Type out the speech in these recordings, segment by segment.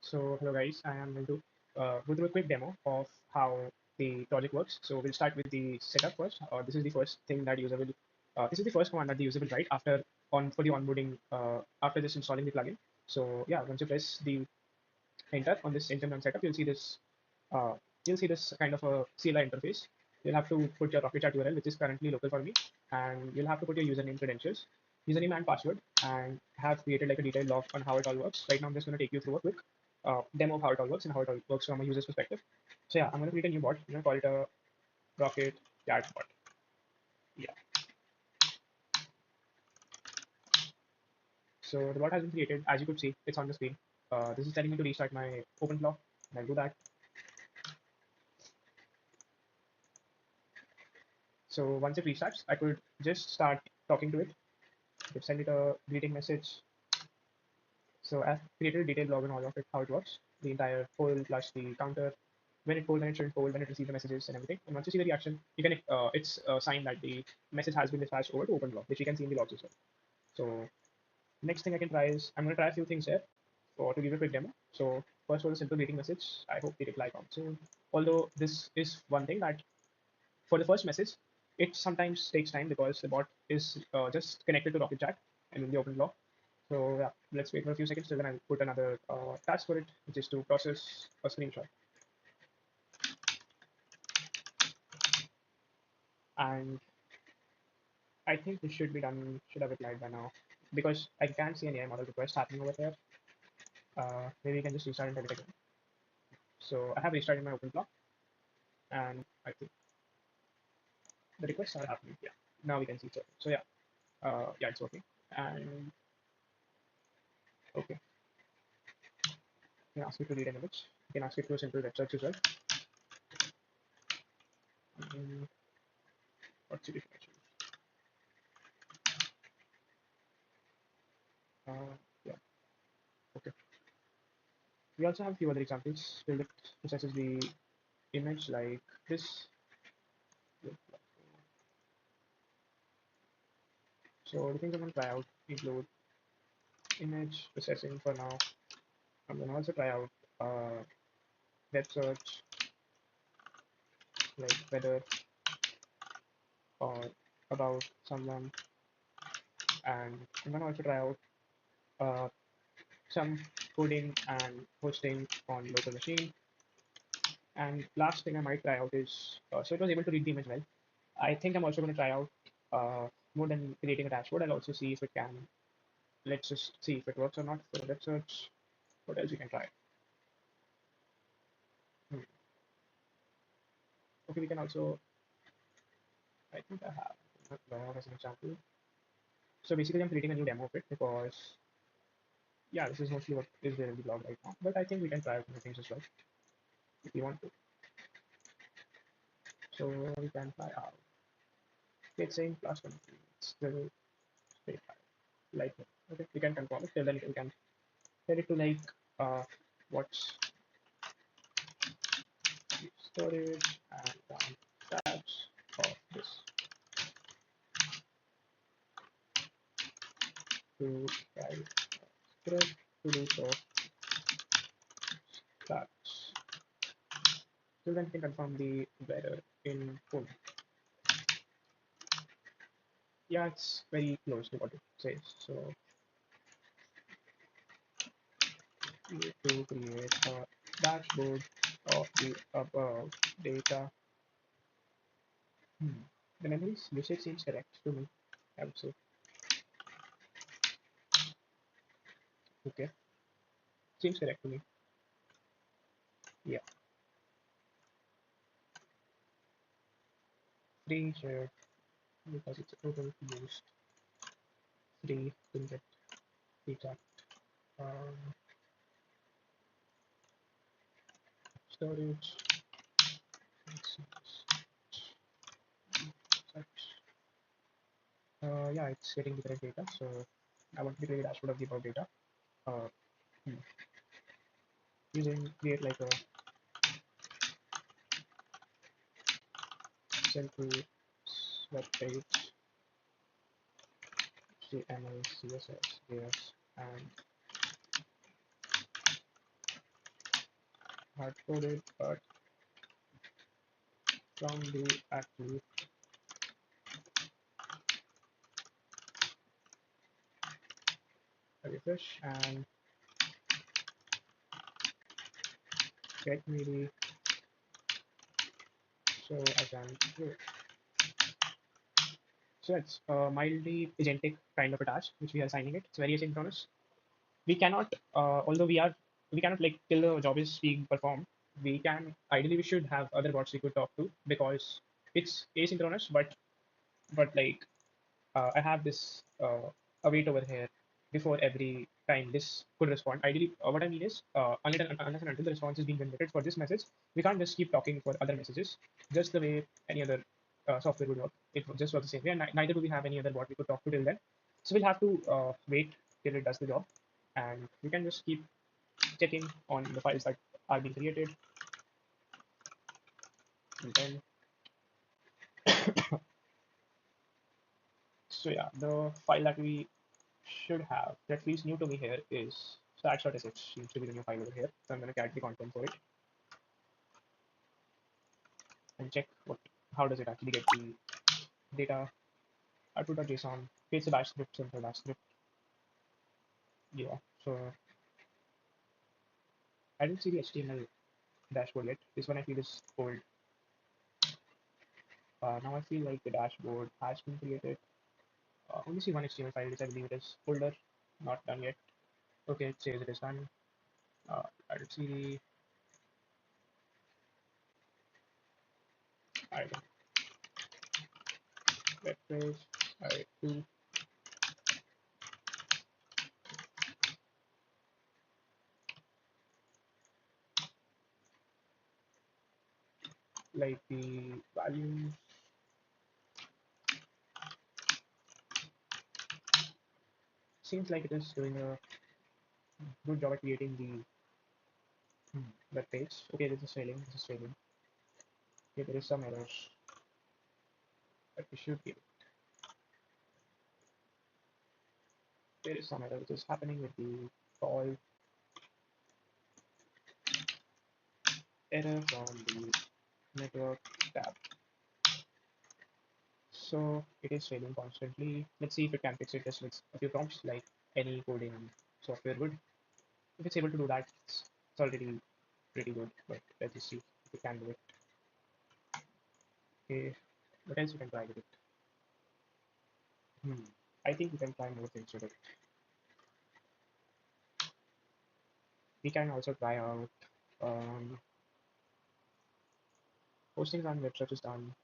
So hello guys, I am going to go through a quick demo of how the project works. So we'll start with the setup first. This is the first thing that user will, this is the first command that the user will write after for the onboarding after just installing the plugin. So yeah, once you press the enter on this engine run setup, uh, you'll see this kind of a CLI interface. You'll have to put your Rocket Chat URL, which is currently local for me, and you'll have to put your username credentials, username and password, and have created like a detailed log on how it all works. Right now, I'm just going to take you through a quick demo of how it all works and how it all works from a user's perspective. So yeah, I'm going to create a new bot. I'm going to call it a Rocket Chat bot. Yeah. So the bot has been created. As you could see, it's on the screen. This is telling me to restart my OpenFlow. And I'll do that. So once it restarts, I could just start talking to it. I could send it a greeting message. So I've created a detailed log on all of it, how it works, the entire poll plus the counter, when it polls, when it shouldn't poll, when it receives the messages and everything. And once you see the reaction, you can it's a sign that the message has been dispatched over to OpenBlock, which you can see in the logs as well. So next thing I can try is I'm going to try a few things here for to give you a quick demo. So first was a simple greeting message. I hope the reply comes soon. Although this is one thing that for the first message, it sometimes takes time because the bot is just connected to Rocket Chat and in the OpenBlock. So yeah, let's wait for a few seconds till then I'll put another task for it, which is to process a screenshot. And I think this should be done, should have replied by now. Because I can't see any AI model request happening over here. Maybe you can just restart and tell it again. So I have restarted my OpenBlock and I think the requests are happening. Yeah. Now we can see it. So yeah, yeah, it's working. And okay, you can ask it to read an image. You can ask it to a simple web search as well. What's the definition? Yeah, okay. We also have a few other examples. Till it processes the image like this. So the things I'm going to try out include image processing for now. I'm going to also try out web search like whether or about someone, and I'm going to also try out uh, some coding and hosting on local machine. And last thing I might try out is so it was able to read the image well. I think I'm also going to try out more than creating a dashboard. I'll also see if it can. Let's just see if it works or not for web search. What else you can try? Hmm. Okay, we can also. I think I have log as an example. So basically, I'm creating a new demo of it because yeah, this is mostly what is there in the blog right now. But I think we can try out other things as well if you want to. So we can try out. It's saying plus one. It's still very high. Like okay, we can confirm it. Till then, we can set it to like what's the storage and stats of this to write script to do so stats. Till then, we can confirm the weather in full. Yeah, it's very close to what it says. So you need to create a dashboard of the above data. Hmm. The memory usage seems correct to me, I would say. Okay, seems correct to me. Yeah, free shared because it's a total used free to get data. Um, storage. Yeah, it's getting the correct data. So I want to create a dashboard of the above data. Uh, hmm. Using create like a simple web page, HTML, CSS, JS, and hard coded, but from the actually refresh and get me the so I can do it. So it's a mildly agentic kind of a task which we are assigning it. It's very asynchronous. We cannot, although we cannot like till the job is being performed. We can ideally we should have other bots we could talk to because it's asynchronous, but like I have this await over here before every time this could respond. Ideally, what I mean is, unless and until the response is being generated for this message, we can't just keep talking for other messages, just the way any other software would work. It would just work the same way, and neither do we have any other bot we could talk to till then. So we'll have to wait till it does the job, and we can just keep checking on the files that are being created, and then so yeah, the file that we should have that feels new to me here is stats.sh seems to be the new file over here. So I'm going to get the content for it and check what how does it actually get the data output.json. It's a bash script, simple bash script. Yeah. So I didn't see the HTML dashboard yet. This one I feel is old. Now I feel like the dashboard has been created. Only see one HTML file which I believe it is folder, not done yet. Okay, it says it is done. I did see I web page. I do like the values. Seems like it is doing a good job at creating the web page. Okay, this is failing. This is failing. Okay, there is some errors that we should get. There is some error which is happening with the call error from the network tab. So it is failing constantly. Let's see if it can fix it just with a few prompts like any coding software would. If it's able to do that, it's already pretty good. But let's just see if it can do it. Okay, what else you can try with it? I think we can try more things with it. We can also try out um, postings on web search is done.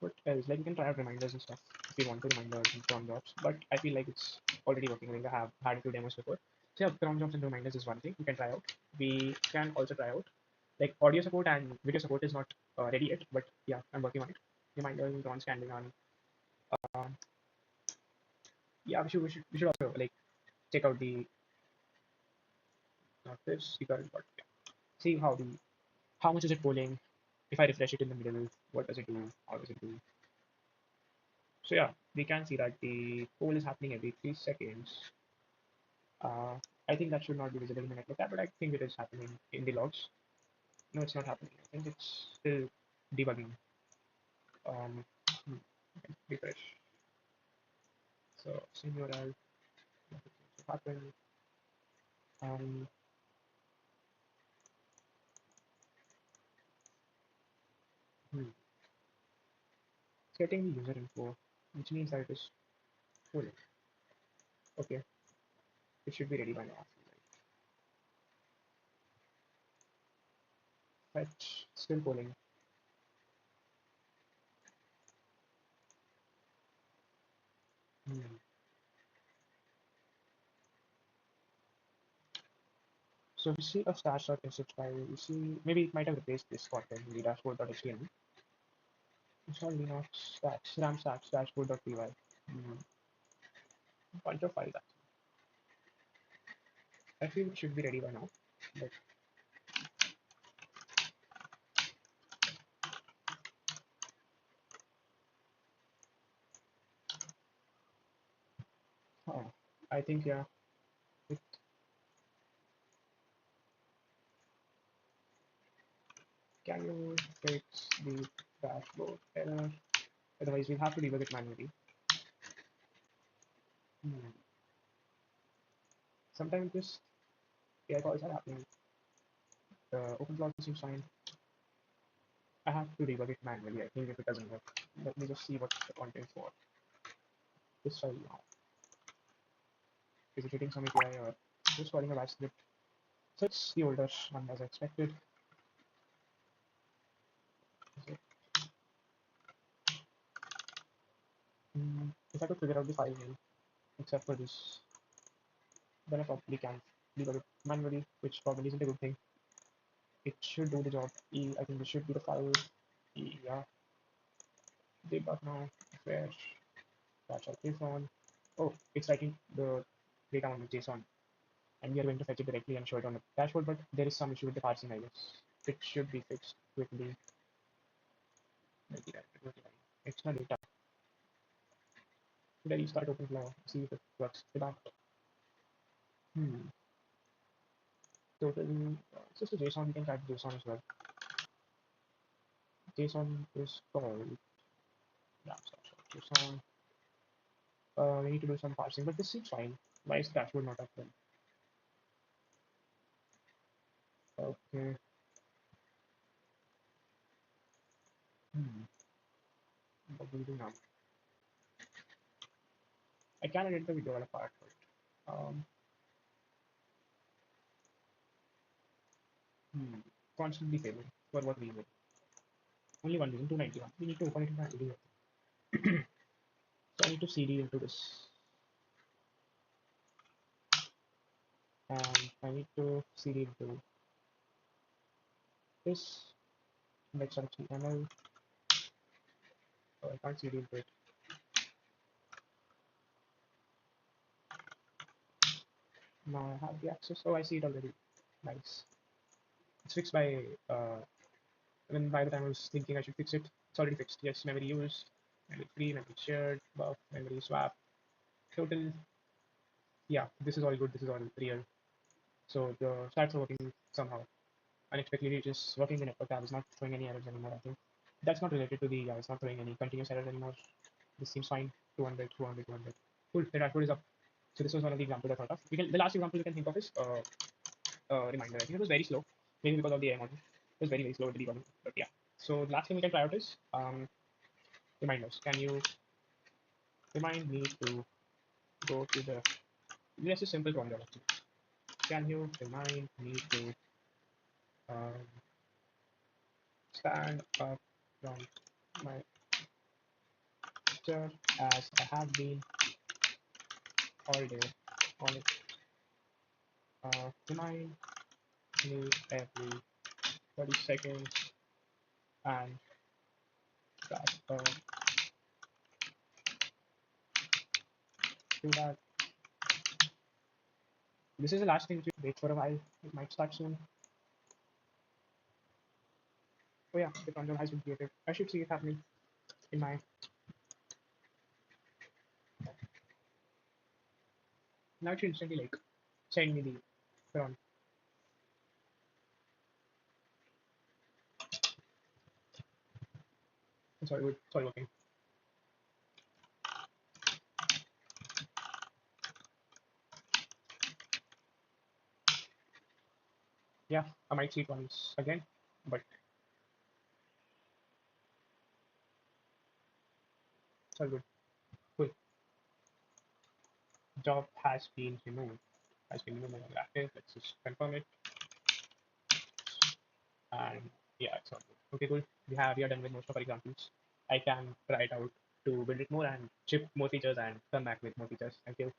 What else? Like you can try out reminders and stuff if you want to reminders and cron jobs. But I feel like it's already working. I think I have had a few demos before. So yeah, cron jobs and reminders is one thing you can try out. We can also try out like audio support and video support is not ready yet, but yeah, I'm working on it. Reminders and crons can be done. Um, yeah, we should also like check out the not this the current but yeah. See how much is it polling. If I refresh it in the middle, what does it do? How does it do? So yeah, we can see that the poll is happening every 3 seconds. Uh, I think that should not be visible in the network tab, but I think it is happening in the logs. No, it's not happening. I think it's still debugging. Hmm, refresh. So same URL. Nothing seems to happen. Um, hmm, it's getting the user info, which means that it is full. Okay, it should be ready by now. Fetch, still polling. Hmm. So we see a stash.sh file. We see maybe it might have replaced this content in the dashboard.html. Install Linux stacks, RAM stacks, dashboard.py. Hmm. Bunch of files. I feel it should be ready by now. But uh, I think yeah, it, Can you fix the dashboard error? Otherwise, we'll have to debug it manually. Hmm. Sometimes just AI calls are happening. The open clause seems fine. I have to debug it manually, I think, if it doesn't work. Let me just see what the content for. This file now. Is it hitting some API or just calling a batch script? So it's the older one as I expected. So, if I could figure out the file name, except for this, then I probably can debug it manually, which probably isn't a good thing. It should do the job. I think this should be the file. Yeah, debug now. Where batch of JSON. Oh, it's writing the data on the JSON, and we are going to fetch it directly and show it on the dashboard, but there is some issue with the parsing, I guess. It should be fixed quickly. Extra data. Should I restart OpenFlow? See if it works without. Hmm. Total. It's just a JSON. We can type JSON as well. JSON is called. Yeah, JSON. We need to do some parsing, but this seems fine. Why is the dashboard not up then? Okay. Hmm. What do we do now? I can edit the video apart. Um, hmm. Constantly failing. For what reason? Only one reason, 291. We need to open it in my video. So I need to CD into this. And I need to CD into this. Next HTML. So I can't CD into it. Now I have the access. Oh, I see it already. Nice. It's fixed by, by the time I was thinking I should fix it, it's already fixed. Yes, memory used, memory free, memory shared, buff, memory swap, total. Yeah, this is all good. This is all real. So the stats are working somehow. Unexpectedly, it is working. The network tab is not throwing any errors anymore. I think that's not related to the. It's not throwing any continuous errors anymore. This seems fine. 200, 200, 200. Cool. The dashboard is up. So this was one of the examples I thought of. The last example we can think of is reminder. I think it was very slow, maybe because of the AI model. It was very, very slow at the debugging. But yeah. So the last thing we can try out is reminders. Can you remind me to go to the. This is simple formula. Can you remind me to um, stand up from my chair as I have been all day on it? Remind me every 30 seconds and that do that. This is the last thing to wait for a while. It might start soon. Oh yeah, the control has been created. I should see it happening in my. Now it should instantly like send me the prompt. Sorry, good. Sorry, working. Yeah, I might see it once again, but it's all good. Cool. Job has been removed. Has been removed and active. Let's just confirm it. And yeah, it's all good. Okay, cool. We are done with most of our examples. I can try it out to build it more and ship more features and come back with more features. Thank you.